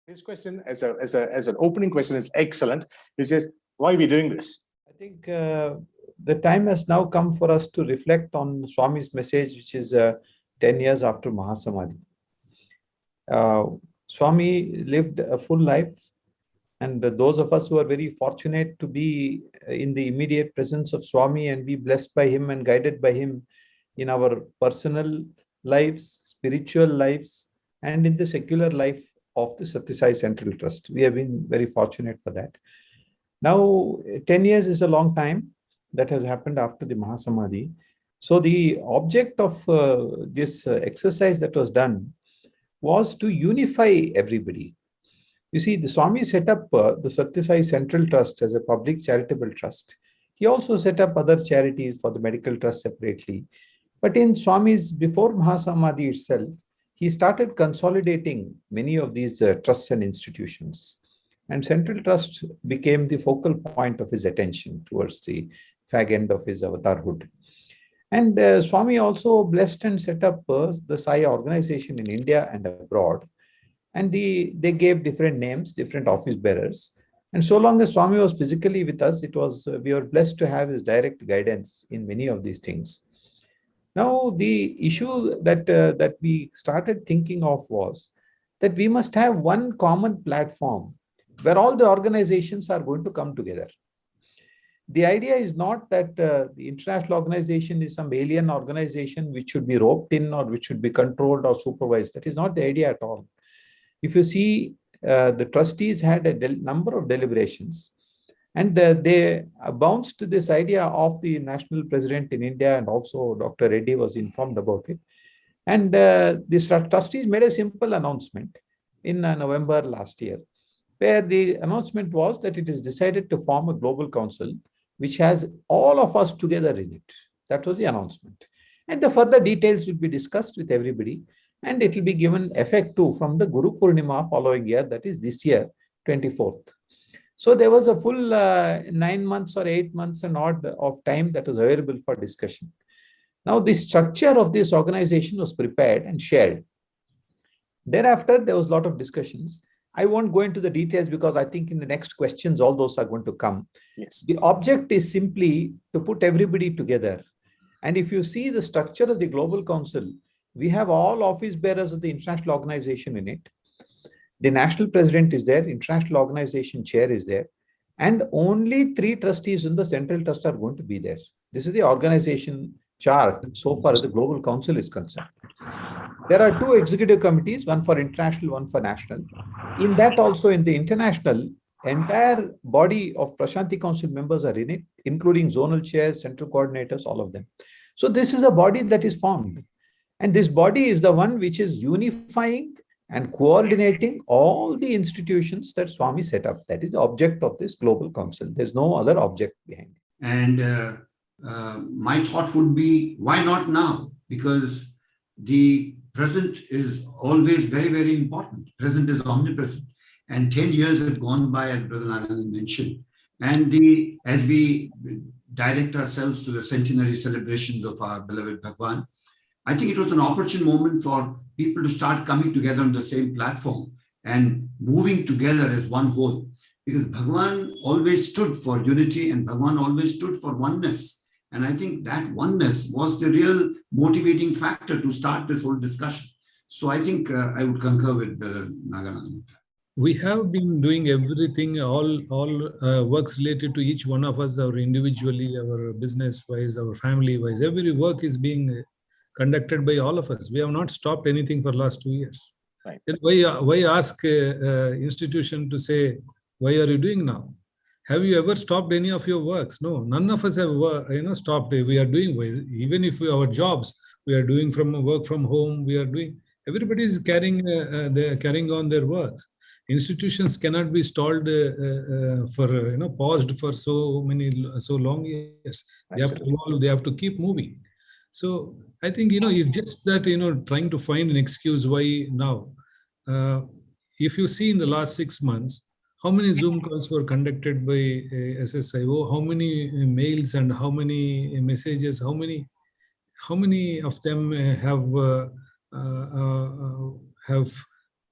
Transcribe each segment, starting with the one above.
His question as an opening question is excellent. He says, why are we doing this? I think the time has now come for us to reflect on Swami's message, which is 10 years after Mahasamadhi. Swami lived a full life, and those of us who are very fortunate to be in the immediate presence of Swami and be blessed by him and guided by him in our personal lives, spiritual lives, and in the secular life of the Sathya Sai Central Trust. We have been very fortunate for that. Now, 10 years is a long time that has happened after the Mahasamadhi. So the object of this exercise that was done was to unify everybody. You see, the Swami set up the Sathya Sai Central Trust as a public charitable trust. He also set up other charities for the medical trust separately. But in Swami's, before Mahasamadhi itself, he started consolidating many of these trusts and institutions. And Central Trust became the focal point of his attention towards the fag end of his avatarhood. And Swami also blessed and set up the Sai organization in India and abroad. And they gave different names, different office bearers. And so long as Swami was physically with us, we were blessed to have his direct guidance in many of these things. Now, the issue that we started thinking of was that we must have one common platform where all the organizations are going to come together. The idea is not that the international organization is some alien organization which should be roped in or which should be controlled or supervised. That is not the idea at all. If you see, the trustees had a number of deliberations, and they bounced to this idea of the national president in India, and also Dr. Reddy was informed about it. And the trustees made a simple announcement in November last year, where the announcement was that it is decided to form a global council which has all of us together in it. That was the announcement. And the further details will be discussed with everybody, and it will be given effect to from the Guru Purnima following year, that is this year, 24th. So there was a full 9 months or 8 months and odd of time that was available for discussion. Now, the structure of this organization was prepared and shared. Thereafter, there was a lot of discussions. I won't go into the details because I think in the next questions, all those are going to come. Yes. The object is simply to put everybody together. And if you see the structure of the Global Council, we have all office bearers of the international organization in it. The national president is there, international organization chair is there, and only 3 trustees in the Central Trust are going to be there. This is the organization chart so far as the Global Council is concerned. There are 2 executive committees, one for international, one for national. In that also, in the international, entire body of Prashanti Council members are in it, including zonal chairs, central coordinators, all of them. So this is a body that is formed. And this body is the one which is unifying and coordinating all the institutions that Swami set up. That is the object of this Global Council. There's no other object behind it. And my thought would be, why not now? Because the present is always very, very important. Present is omnipresent. And 10 years have gone by, as Brother Naganand mentioned. And as we direct ourselves to the centenary celebrations of our beloved Bhagwan, I think it was an opportune moment for people to start coming together on the same platform and moving together as one whole. Because Bhagwan always stood for unity and Bhagwan always stood for oneness. And I think that oneness was the real motivating factor to start this whole discussion. So I think I would concur with Brother Naganand. We have been doing everything, all works related to each one of us, our individually, our business-wise, our family-wise. Every work is being conducted by all of us. We have not stopped anything for the last 2 years. Right. Then why ask institution to say, why are you doing now? Have you ever stopped any of your works? No, none of us have stopped. We are doing, even if our jobs, we are doing from work from home, we are doing, everybody is carrying on their works. Institutions cannot be stalled paused for so long years. They have to evolve, they have to keep moving. So I think, it's just that, trying to find an excuse why now. If you see in the last 6 months, how many Zoom calls were conducted by SSIO, how many mails and how many messages, how many of them have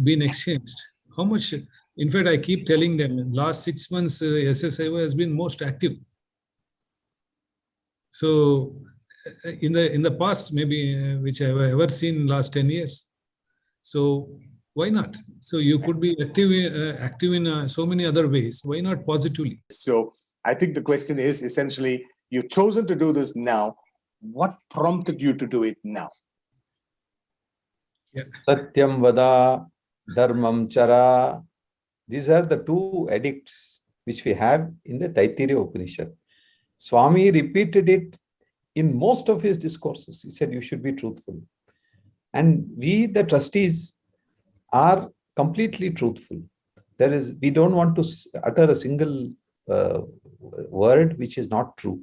been exchanged? how much, in fact, I keep telling them, in last 6 months, SSIO has been most active. So in the past, maybe which I have ever seen in last 10 years. So why not? So you could be active in so many other ways. Why not positively? So I think the question is essentially, you've chosen to do this now. What prompted you to do it now? Satyam vada, dharmam chara. These are the two edicts which we have in the Taittiriya Upanishad. Swami repeated it in most of his discourses. He said, you should be truthful. And we, the trustees, are completely truthful. We don't want to utter a single word which is not true.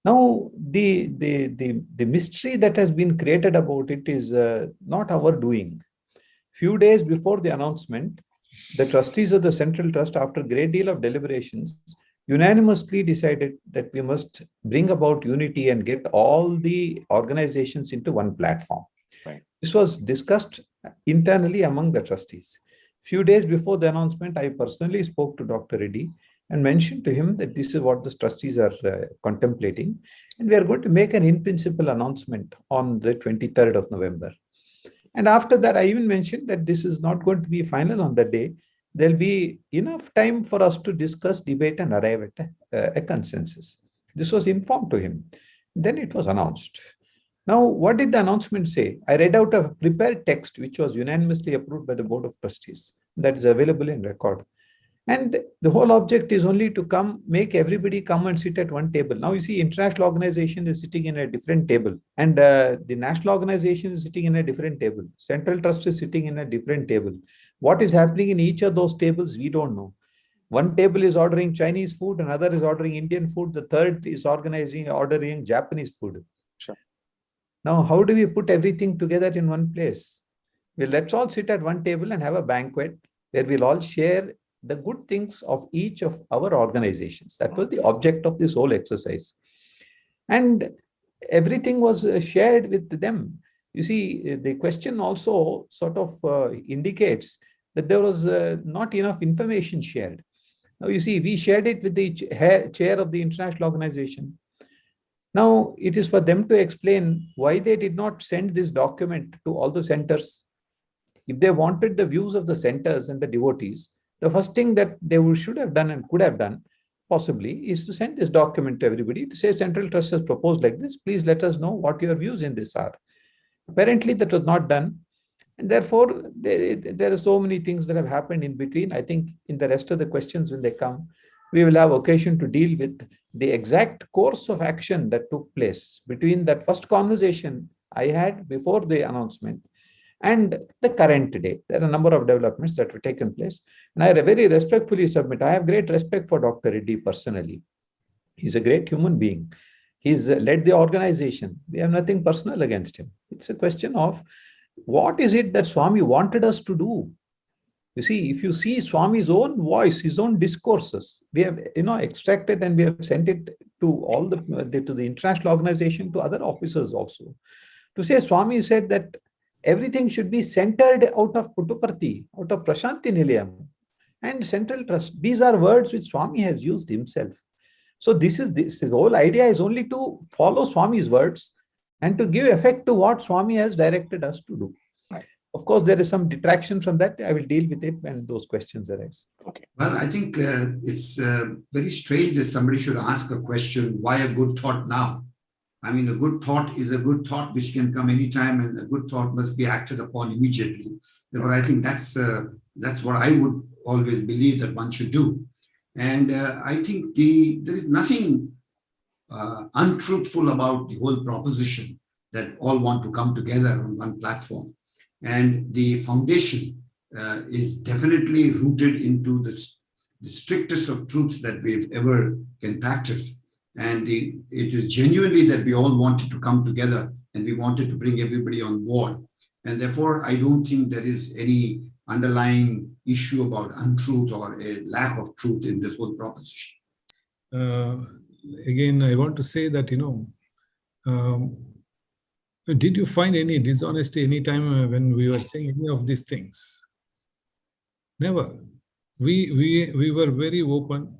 Now, the mystery that has been created about it is not our doing. Few days before the announcement, the trustees of the Central Trust, after a great deal of deliberations, unanimously decided that we must bring about unity and get all the organizations into one platform. Right. This was discussed internally among the trustees. Few days before the announcement, I personally spoke to Dr. Reddy and mentioned to him that this is what the trustees are contemplating. And we are going to make an in-principle announcement on the 23rd of November. And after that, I even mentioned that this is not going to be final on that day. There'll be enough time for us to discuss, debate, and arrive at a consensus. This was informed to him. Then it was announced. Now, what did the announcement say? I read out a prepared text, which was unanimously approved by the Board of Trustees. That is available in record. And the whole object is only to make everybody come and sit at one table. Now, you see, international organization is sitting in a different table, and the national organization is sitting in a different table. Central Trust is sitting in a different table. What is happening in each of those tables, we don't know. One table is ordering Chinese food, another is ordering Indian food, the third is ordering Japanese food. Sure. Now, how do we put everything together in one place? Well, let's all sit at one table and have a banquet where we'll all share the good things of each of our organizations. That was the object of this whole exercise. And everything was shared with them. You see, the question also sort of indicates that there was not enough information shared. Now, you see, we shared it with the chair of the international organization. Now, it is for them to explain why they did not send this document to all the centers. If they wanted the views of the centers and the devotees, the first thing that they should have done and could have done, possibly, is to send this document to everybody to say, Central Trust has proposed like this. Please let us know what your views in this are. Apparently, that was not done. And therefore, there are so many things that have happened in between. I think in the rest of the questions, when they come, we will have occasion to deal with the exact course of action that took place between that first conversation I had before the announcement and the current day. There are a number of developments that have taken place. And I very respectfully submit, I have great respect for Dr. Reddy personally. He's a great human being. He's led the organization. We have nothing personal against him. It's a question of what is it that Swami wanted us to do? You see, if you see Swami's own voice, his own discourses, we have extracted and we have sent it to all to the international organization, to other officers also. To say, Swami said that everything should be centered out of Puttaparthi, out of Prashanti Nilayam and Central Trust. These are words which Swami has used himself. So the whole idea is only to follow Swami's words and to give effect to what Swami has directed us to do. Right. Of course, there is some detraction from that. I will deal with it when those questions arise. Okay. Well, I think it's very strange that somebody should ask a question, why a good thought now? I mean, a good thought is a good thought which can come anytime, and a good thought must be acted upon immediately. Therefore, I think that's what I would always believe that one should do. And I think there is nothing untruthful about the whole proposition that all want to come together on one platform. And the foundation is definitely rooted into the strictest of truths that we've ever can practice. And it is genuinely that we all wanted to come together and we wanted to bring everybody on board. And therefore, I don't think there is any underlying issue about untruth or a lack of truth in this whole proposition. Again, I want to say that, did you find any dishonesty any time when we were saying any of these things? Never. We were very open.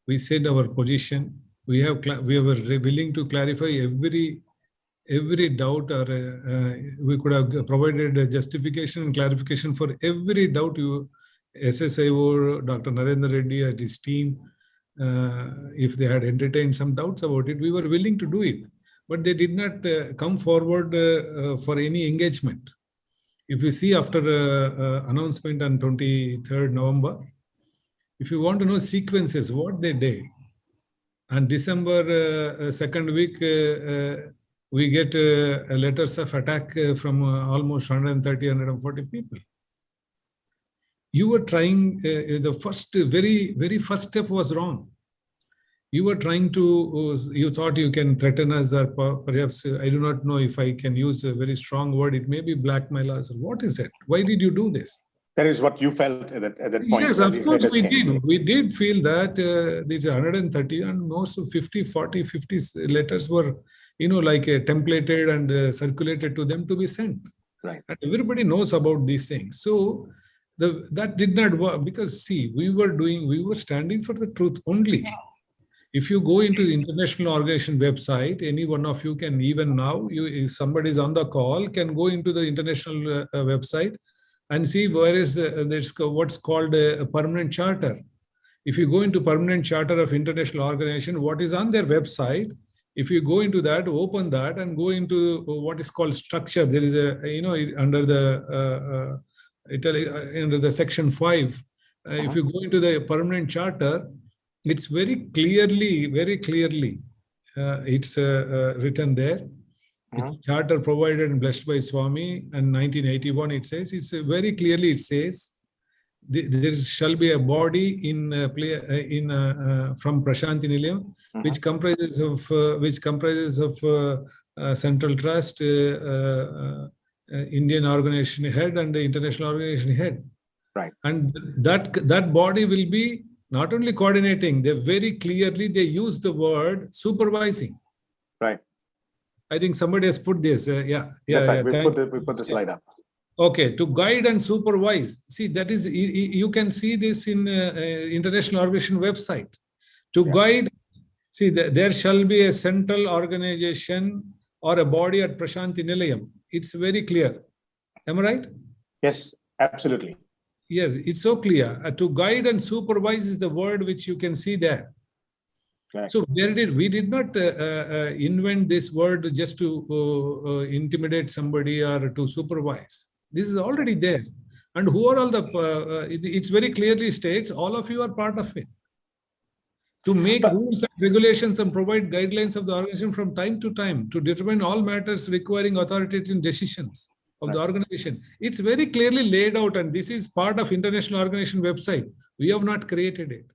We said our position. We were willing to clarify every doubt, or we could have provided a justification and clarification for every doubt SSIO, Dr. Narendra Reddy and his team, if they had entertained some doubts about it, we were willing to do it. But they did not come forward for any engagement. If you see after announcement on 23rd November, if you want to know sequences, what they did, on December second week, we get letters of attack from almost 130, 140 people. You were trying, the very first step was wrong. You were trying to, you thought you can threaten us, or perhaps, I do not know if I can use a very strong word, it may be blackmail us. What is it? Why did you do this? That is what you felt at that point. Yes, when of these course letters we came. did. We did feel that these 130 and most of 50, 40, 50 letters were, like templated and circulated to them to be sent. Right. And everybody knows about these things. So that did not work, because see, we were standing for the truth only. If you go into the International Organization website, any one of you can, even now, if somebody is on the call, can go into the international website and see where is there's what's called a permanent charter. If you go into permanent charter of international organization, what is on their website, if you go into that, open that and go into what is called structure, there is a, under the section 5, if you go into the permanent charter, it's very clearly, it's written there. It's charter provided and blessed by Swami, and 1981 it says, it's very clearly it says, there shall be a body in from Prashanti Nilayam, which comprises of Central Trust, Indian organization head, and the international organization head. Right. And that body will be not only coordinating, they very clearly they use the word supervising. Right. I think somebody has put this. We put the slide up. Okay, to guide and supervise. See, that is, you can see this in International Organization website. To guide, see, there shall be a central organization or a body at Prashanti Nilayam. It's very clear. Am I right? Yes, absolutely. Yes, it's so clear. To guide and supervise is the word which you can see there. Right. So we did not invent this word just to intimidate somebody or to supervise. This is already there. And who are all the, it's very clearly states, all of you are part of it. To make rules and regulations and provide guidelines of the organization from time to time to determine all matters requiring authoritative decisions of the organization. It's very clearly laid out, and this is part of International Organization website. We have not created it.